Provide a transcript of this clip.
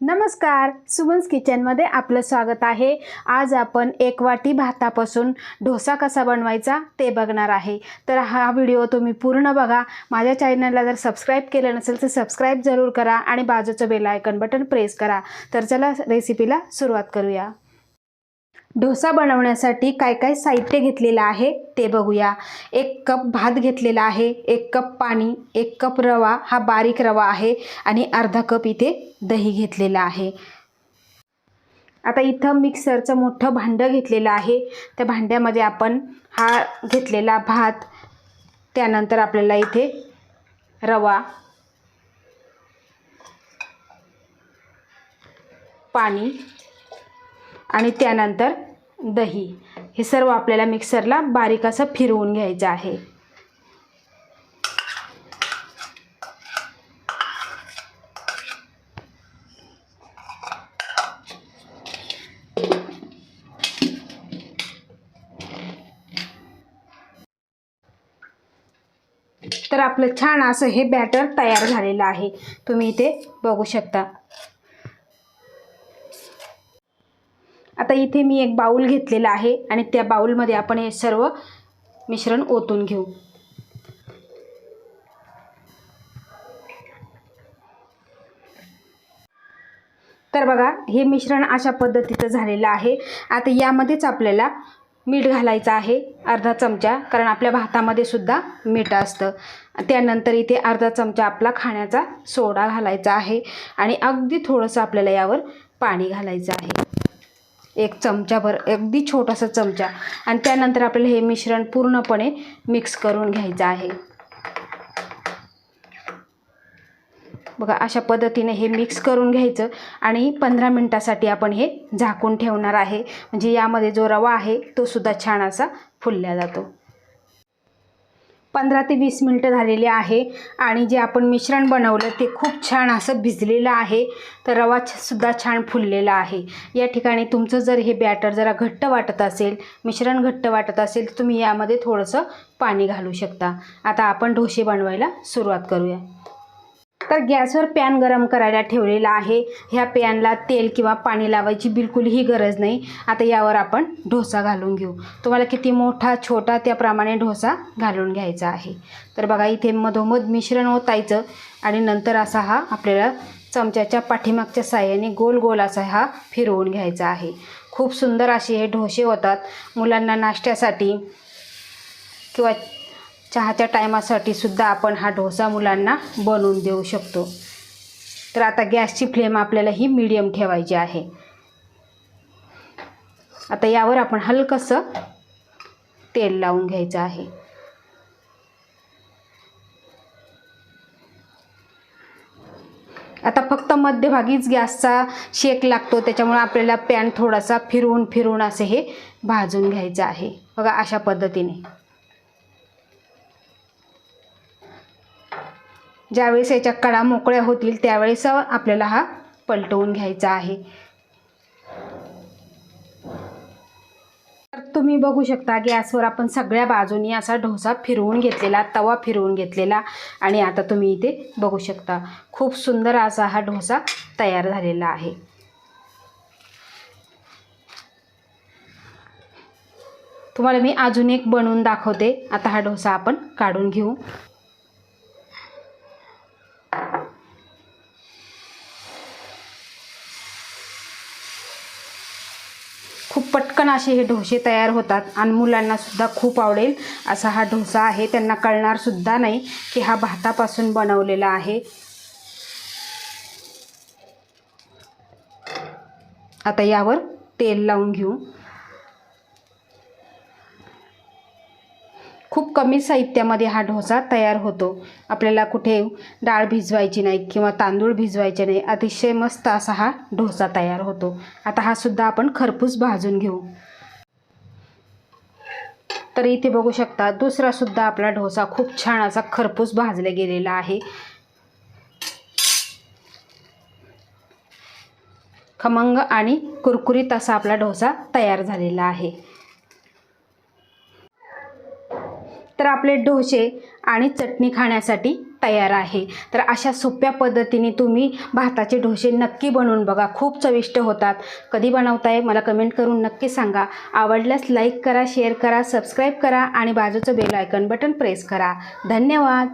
नमस्कार, सुमन्स किचनमध्ये आपलं स्वागत आहे। आज आपण एक वाटी भातापासून डोसा कसा बनवायचा ते बघणार आहे। तर हा व्हिडिओ तुम्ही पूर्ण बघा। माझ्या चॅनलला जर सबस्क्राइब केलं नसेल तर सबस्क्राइब जरूर करा आणि बाजूचं बेल आयकॉन बटन प्रेस करा। तर चला रेसिपीला सुरुवात करूया। डोसा बनवण्यासाठी काय काय साहित्य घेतलेलं आहे ते बघूया। 1 कप भात घेतलेला आहे, 1 कप पाणी, 1 कप रवा, हा बारीक रवा आहे आणि अर्धा कप इथे दही घेतलेला आहे। आता इथं मिक्सरचं मोठं भांडं घेतलेलं आहे। त्या भांड्यामध्ये आपण हा घेतलेला भात, त्यानंतर आपल्याला इथे रवा, पाणी आणि त्यानंतर दही हे सर्व आपल्याला मिक्सरला बारीक असं फिरवून घ्यायचं आहे। तर आपलं छान असं हे बॅटर तयार झालेलं आहे, तुम्ही इथे बघू शकता। आता इथे मी एक बाउल घेतलेला आहे आणि त्या बाउलमध्ये आपण हे सर्व मिश्रण ओतून घेऊ। तर बघा, हे मिश्रण अशा पद्धतीचं झालेलं आहे। आता यामध्येच आपल्याला मीठ घालायचं आहे अर्धा चमचा, कारण आपल्या भातामध्ये सुद्धा मीठ असतं। त्यानंतर इथे अर्धा चमचा आपला खाण्याचा सोडा घालायचा आहे आणि अगदी थोडंसं आपल्याला यावर पाणी घालायचं आहे, 1 चमचाभर, अगदी छोटासा चमचा। आणि त्यानंतर आपल्याला हे मिश्रण पूर्णपणे मिक्स करून घ्यायचं आहे। बघा, अशा पद्धतीने हे मिक्स करून घ्यायचं आणि 15 मिनिटासाठी आपण हे झाकून ठेवणार आहे, म्हणजे यामध्ये जो रवा आहे तो सुद्धा छान असा फुलला जातो। 15 ते 20 मिनिटं झालेली आहे आणि जे आपण मिश्रण बनवलं ते खूप छान असं भिजलेलं आहे। तर रवा सुद्धा छान फुललेला आहे। या ठिकाणी तुमचं जर हे बॅटर जरा घट्ट वाटत असेल, मिश्रण घट्ट वाटत असेल तर तुम्ही यामध्ये थोडंसं पाणी घालू शकता। आता आपण डोसे बनवायला सुरुवात करूया। तर गॅसवर पॅन गरम करायला ठेवलेला आहे। ह्या पॅनला तेल किंवा पाणी लावायची बिलकुलही गरज नाही। आता यावर आपण डोसा घालून घेऊ। तुम्हाला किती मोठा छोटा त्याप्रमाणे डोसा घालून घ्यायचा आहे। तर बघा, इथे मधोमध मिश्रण ओतायचं आणि नंतर असा हा आपल्याला चमच्याच्या पाठीमागच्या साहाय्याने गोल गोल असा हा फिरवून घ्यायचा आहे। खूप सुंदर असे हे डोसे होतात। मुलांना नाश्त्यासाठी किंवा चहाच्या टायमासाठी सुद्धा आपण हा डोसा मुलांना बनवून देऊ शकतो। तर आता गॅसची फ्लेम आपल्याला ही मीडियम ठेवायची आहे। आता यावर आपण हलकंसं तेल लावून घ्यायचं आहे। आता फक्त मध्यभागीच गॅसचा शेक लागतो, त्याच्यामुळे आपल्याला पॅन थोडासा फिरवून फिरवून असे हे भाजून घ्यायचं आहे। बघा, अशा पद्धतीने ज्यावेळेस याच्या कडा मोकळ्या होतील त्यावेळेस आपल्याला हा पलटवून घ्यायचा आहे। तर तुम्ही बघू शकता, गॅसवर आपण सगळ्या बाजूनी असा डोसा फिरवून घेतलेला, तवा फिरवून घेतलेला आणि आता तुम्ही इथे बघू शकता खूप सुंदर असा हा डोसा तयार झालेला आहे। तुम्हाला मी अजून एक बनवून दाखवते। आता हा डोसा आपण काढून घेऊ। खूप पटकन असे हे डोसे तयार होतात आणि मुलांना सुद्धा खूप आवडेल असा हा डोसा आहे। त्यांना कळणार सुद्धा नाही की हा भातापासून बनवलेला आहे। आता यावर तेल लावून घेऊ। खूप कमी साहित्यामध्ये हा डोसा तयार होतो। आपल्याला कुठे डाळ भिजवायची नाही किंवा तांदूळ भिजवायचे नाही, अतिशय मस्त असा हा डोसा तयार होतो। आता हा सुद्धा आपण खरपूस भाजून घेऊ। तर इथे बघू शकता, दुसरा सुद्धा आपला डोसा खूप छान असा खरपूस भाजला गेलेला आहे। खमंग आणि कुरकुरीत असा आपला डोसा तयार झालेला आहे। तर आपले डोसे आणि चटणी खाण्यासाठी तयार आहे. तर अशा सोप्या पद्धतीने तुम्ही भाताचे ढोसे नक्की बनवून बघा, खूप चविष्ट होतात. कधी बनवताय मला कमेंट करून नक्की सांगा. आवडल्यास लाईक करा, शेअर करा, सबस्क्राईब करा आणि बाजूचं बेल आयकॉन बटन प्रेस करा. धन्यवाद.